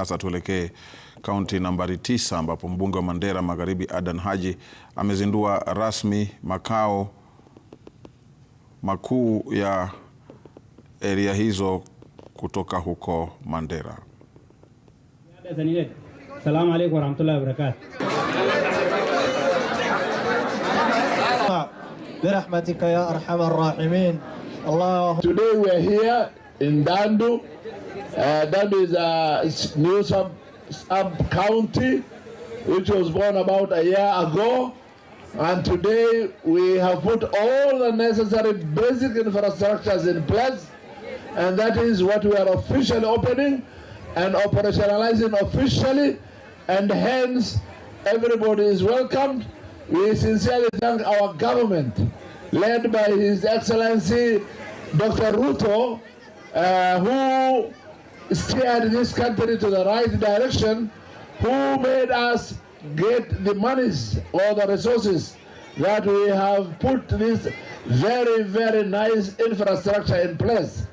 Sasa tuelekee kaunti nambari 9 ambapo mbunge wa Mandera Magharibi Adan Haji amezindua rasmi makao makuu ya area hizo kutoka huko Mandera. Assalamu alaykum wa rahmatullahi wa barakatuh. Birahmatika ya arhamar rahimin. Today we are here in Dandu. Dandu is a new sub-county which was born about a year ago, and today we have put all the necessary basic infrastructures in place, and that is what we are officially opening and operationalizing officially, and hence everybody is welcomed. We sincerely thank our government led by His Excellency Dr. Ruto, who steered this country to the right direction, who made us get the monies or the resources that we have put this very, very nice infrastructure in place.